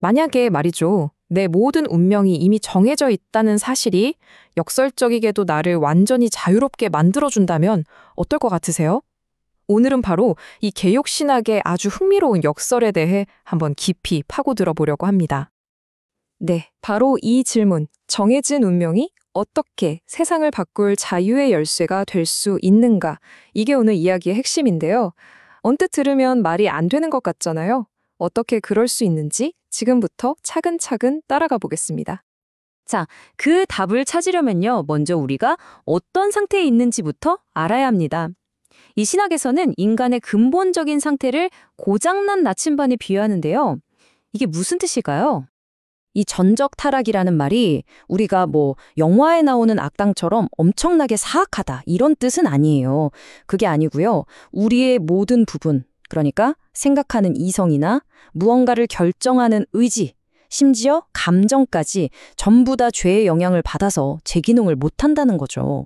만약에 말이죠. 내 모든 운명이 이미 정해져 있다는 사실이 역설적이게도 나를 완전히 자유롭게 만들어준다면 어떨 것 같으세요? 오늘은 바로 이 개욕신학의 아주 흥미로운 역설에 대해 한번 깊이 파고들어 보려고 합니다. 네, 바로 이 질문, 정해진 운명이 어떻게 세상을 바꿀 자유의 열쇠가 될 수 있는가? 이게 오늘 이야기의 핵심인데요. 언뜻 들으면 말이 안 되는 것 같잖아요. 어떻게 그럴 수 있는지 지금부터 차근차근 따라가 보겠습니다. 자, 그 답을 찾으려면요, 먼저 우리가 어떤 상태에 있는지부터 알아야 합니다. 이 신학에서는 인간의 근본적인 상태를 고장난 나침반에 비유하는데요. 이게 무슨 뜻일까요? 이 전적 타락이라는 말이 우리가 영화에 나오는 악당처럼 엄청나게 사악하다 이런 뜻은 아니에요. 그게 아니고요. 우리의 모든 부분, 그러니까 생각하는 이성이나 무언가를 결정하는 의지, 심지어 감정까지 전부 다 죄의 영향을 받아서 재기능을 못한다는 거죠.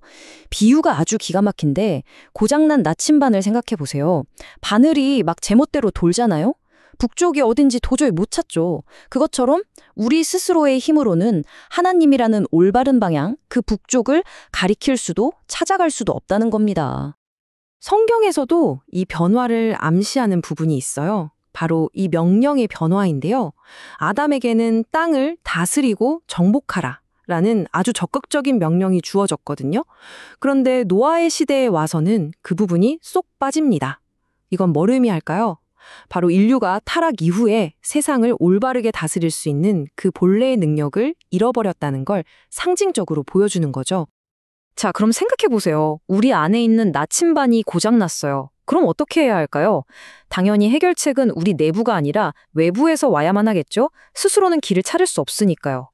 비유가 아주 기가 막힌데 고장난 나침반을 생각해 보세요. 바늘이 막 제멋대로 돌잖아요. 북쪽이 어딘지 도저히 못 찾죠. 그것처럼 우리 스스로의 힘으로는 하나님이라는 올바른 방향, 그 북쪽을 가리킬 수도 찾아갈 수도 없다는 겁니다. 성경에서도 이 변화를 암시하는 부분이 있어요. 바로 이 명령의 변화인데요. 아담에게는 땅을 다스리고 정복하라 라는 아주 적극적인 명령이 주어졌거든요. 그런데 노아의 시대에 와서는 그 부분이 쏙 빠집니다. 이건 뭘 의미할까요? 바로 인류가 타락 이후에 세상을 올바르게 다스릴 수 있는 그 본래의 능력을 잃어버렸다는 걸 상징적으로 보여주는 거죠. 자, 그럼 생각해 보세요. 우리 안에 있는 나침반이 고장났어요. 그럼 어떻게 해야 할까요? 당연히 해결책은 우리 내부가 아니라 외부에서 와야만 하겠죠? 스스로는 길을 찾을 수 없으니까요.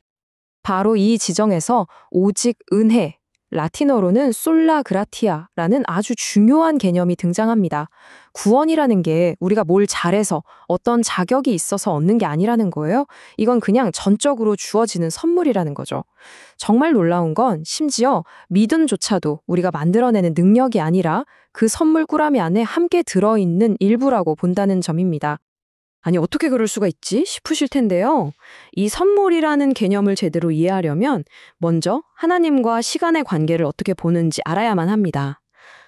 바로 이 지정에서 오직 은혜, 라틴어로는 솔라 그라티아라는 아주 중요한 개념이 등장합니다. 구원이라는 게 우리가 뭘 잘해서 어떤 자격이 있어서 얻는 게 아니라는 거예요. 이건 그냥 전적으로 주어지는 선물이라는 거죠. 정말 놀라운 건 심지어 믿음조차도 우리가 만들어내는 능력이 아니라 그 선물 꾸러미 안에 함께 들어있는 일부라고 본다는 점입니다. 아니, 어떻게 그럴 수가 있지? 싶으실 텐데요. 이 선물이라는 개념을 제대로 이해하려면 먼저 하나님과 시간의 관계를 어떻게 보는지 알아야만 합니다.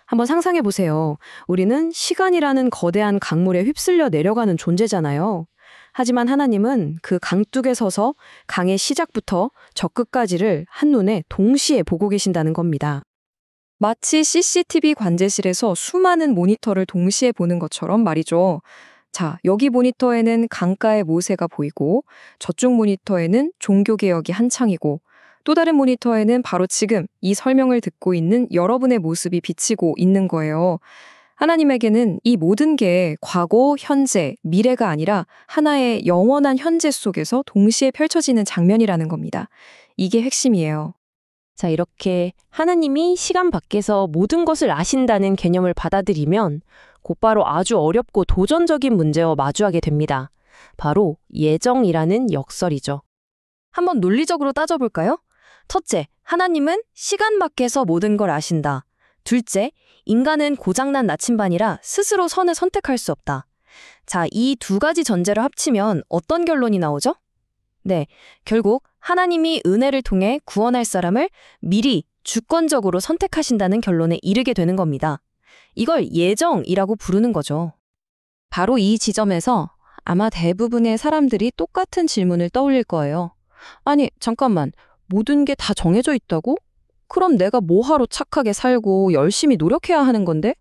한번 상상해 보세요. 우리는 시간이라는 거대한 강물에 휩쓸려 내려가는 존재잖아요. 하지만 하나님은 그 강둑에 서서 강의 시작부터 저 끝까지를 한눈에 동시에 보고 계신다는 겁니다. 마치 CCTV 관제실에서 수많은 모니터를 동시에 보는 것처럼 말이죠. 자, 여기 모니터에는 강가의 모세가 보이고 저쪽 모니터에는 종교개혁이 한창이고 또 다른 모니터에는 바로 지금 이 설명을 듣고 있는 여러분의 모습이 비치고 있는 거예요. 하나님에게는 이 모든 게 과거, 현재, 미래가 아니라 하나의 영원한 현재 속에서 동시에 펼쳐지는 장면이라는 겁니다. 이게 핵심이에요. 자, 이렇게 하나님이 시간 밖에서 모든 것을 아신다는 개념을 받아들이면 곧바로 아주 어렵고 도전적인 문제와 마주하게 됩니다. 바로 예정이라는 역설이죠. 한번 논리적으로 따져볼까요? 첫째, 하나님은 시간 밖에서 모든 걸 아신다. 둘째, 인간은 고장난 나침반이라 스스로 선을 선택할 수 없다. 자, 이 두 가지 전제를 합치면 어떤 결론이 나오죠? 네, 결국 하나님이 은혜를 통해 구원할 사람을 미리 주권적으로 선택하신다는 결론에 이르게 되는 겁니다. 이걸 예정이라고 부르는 거죠. 바로 이 지점에서 아마 대부분의 사람들이 똑같은 질문을 떠올릴 거예요. 아니, 잠깐만, 모든 게 다 정해져 있다고? 그럼 내가 뭐하러 착하게 살고 열심히 노력해야 하는 건데?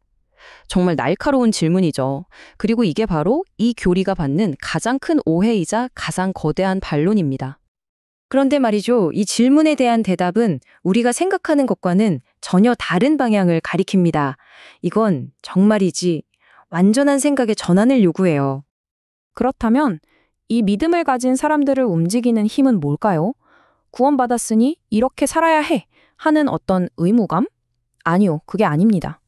정말 날카로운 질문이죠. 그리고 이게 바로 이 교리가 받는 가장 큰 오해이자 가장 거대한 반론입니다. 그런데 말이죠, 이 질문에 대한 대답은 우리가 생각하는 것과는 전혀 다른 방향을 가리킵니다. 이건 정말이지 완전한 생각의 전환을 요구해요. 그렇다면 이 믿음을 가진 사람들을 움직이는 힘은 뭘까요? 구원받았으니 이렇게 살아야 해 하는 어떤 의무감? 아니요, 그게 아닙니다.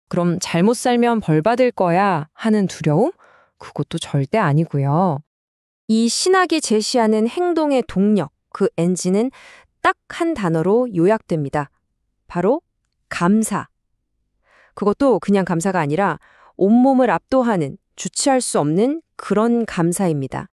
그럼 잘못 살면 벌 받을 거야 하는 두려움? 그것도 절대 아니고요. 이 신학이 제시하는 행동의 동력, 그 엔진은 딱 한 단어로 요약됩니다. 바로 감사. 그것도 그냥 감사가 아니라 온몸을 압도하는, 주체할 수 없는 그런 감사입니다.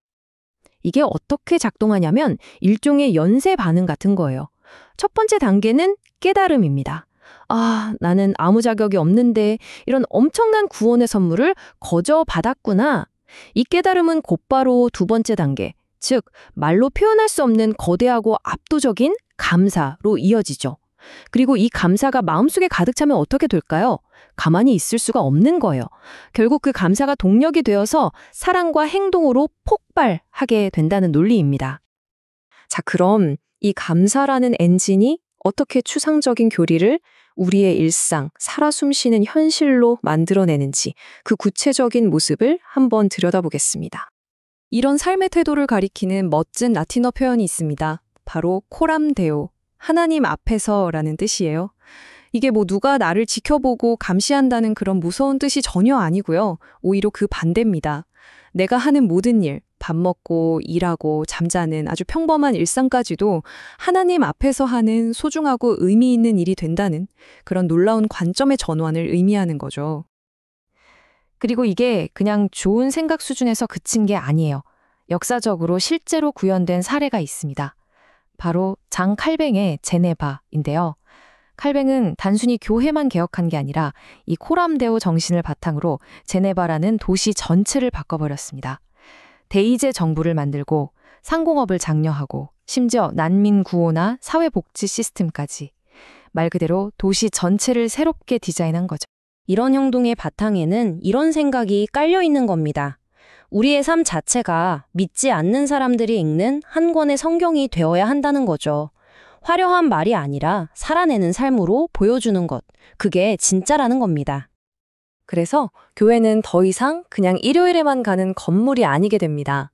이게 어떻게 작동하냐면 일종의 연쇄 반응 같은 거예요. 첫 번째 단계는 깨달음입니다. 아, 나는 아무 자격이 없는데 이런 엄청난 구원의 선물을 거저 받았구나. 이 깨달음은 곧바로 두 번째 단계, 즉 말로 표현할 수 없는 거대하고 압도적인 감사로 이어지죠. 그리고 이 감사가 마음속에 가득 차면 어떻게 될까요? 가만히 있을 수가 없는 거예요. 결국 그 감사가 동력이 되어서 사랑과 행동으로 폭발하게 된다는 논리입니다. 자, 그럼 이 감사라는 엔진이 어떻게 추상적인 교리를 우리의 일상, 살아 숨쉬는 현실로 만들어내는지 그 구체적인 모습을 한번 들여다보겠습니다. 이런 삶의 태도를 가리키는 멋진 라틴어 표현이 있습니다. 바로 코람 데오, 하나님 앞에서라는 뜻이에요. 이게 뭐 누가 나를 지켜보고 감시한다는 그런 무서운 뜻이 전혀 아니고요. 오히려 그 반대입니다. 내가 하는 모든 일, 밥 먹고 일하고 잠자는 아주 평범한 일상까지도 하나님 앞에서 하는 소중하고 의미 있는 일이 된다는 그런 놀라운 관점의 전환을 의미하는 거죠. 그리고 이게 그냥 좋은 생각 수준에서 그친 게 아니에요. 역사적으로 실제로 구현된 사례가 있습니다. 바로 장 칼뱅의 제네바인데요. 칼뱅은 단순히 교회만 개혁한 게 아니라 이 코람데오 정신을 바탕으로 제네바라는 도시 전체를 바꿔버렸습니다. 대의제 정부를 만들고 상공업을 장려하고 심지어 난민 구호나 사회복지 시스템까지 말 그대로 도시 전체를 새롭게 디자인한 거죠. 이런 행동의 바탕에는 이런 생각이 깔려 있는 겁니다. 우리의 삶 자체가 믿지 않는 사람들이 읽는 한 권의 성경이 되어야 한다는 거죠. 화려한 말이 아니라 살아내는 삶으로 보여주는 것, 그게 진짜라는 겁니다. 그래서 교회는 더 이상 그냥 일요일에만 가는 건물이 아니게 됩니다.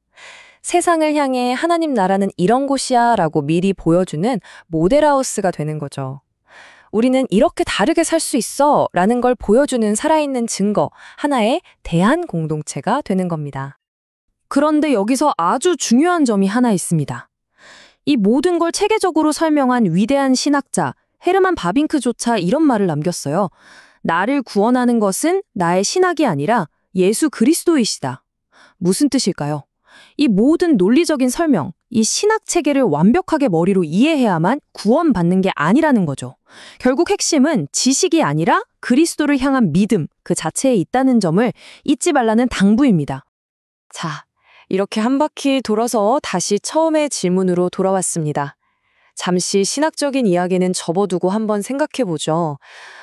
세상을 향해 하나님 나라는 이런 곳이야 라고 미리 보여주는 모델하우스가 되는 거죠. 우리는 이렇게 다르게 살 수 있어 라는 걸 보여주는 살아있는 증거, 하나의 대한 공동체가 되는 겁니다. 그런데 여기서 아주 중요한 점이 하나 있습니다. 이 모든 걸 체계적으로 설명한 위대한 신학자 헤르만 바빙크조차 이런 말을 남겼어요. 나를 구원하는 것은 나의 신학이 아니라 예수 그리스도이시다. 무슨 뜻일까요? 이 모든 논리적인 설명, 이 신학 체계를 완벽하게 머리로 이해해야만 구원받는 게 아니라는 거죠. 결국 핵심은 지식이 아니라 그리스도를 향한 믿음 그 자체에 있다는 점을 잊지 말라는 당부입니다. 자, 이렇게 한 바퀴 돌아서 다시 처음의 질문으로 돌아왔습니다. 잠시 신학적인 이야기는 접어두고 한번 생각해보죠.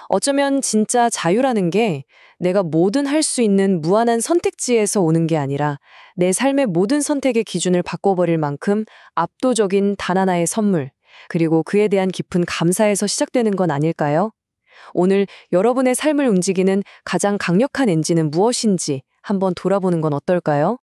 어쩌면 진짜 자유라는 게 내가 뭐든 할 수 있는 무한한 선택지에서 오는 게 아니라 내 삶의 모든 선택의 기준을 바꿔버릴 만큼 압도적인 단 하나의 선물, 그리고 그에 대한 깊은 감사에서 시작되는 건 아닐까요? 오늘 여러분의 삶을 움직이는 가장 강력한 엔진은 무엇인지 한번 돌아보는 건 어떨까요?